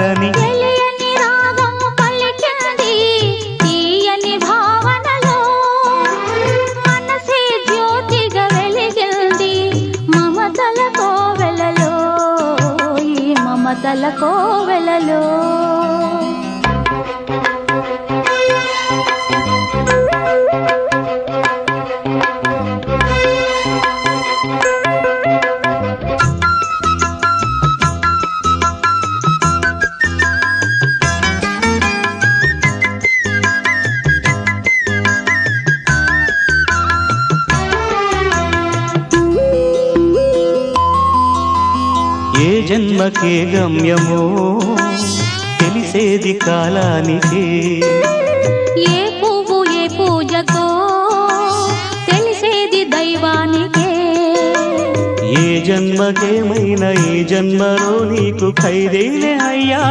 పాడని తెలియని రాగం పలికింది తీయని భావనలో మనసే జ్యోతిగా వెలిగింది మమతల కోవెలలో ఈ మమతల కోవెలలో ఏ జన్మకే గమ్యమో తెలిసేది కాలానికే ఏ పువ్వు ఏ పూజకో తెలిసేది దైవానికే ఏ జన్మకేమైనా ఈ జన్మలో నీకు ఖైదేలే అయ్యా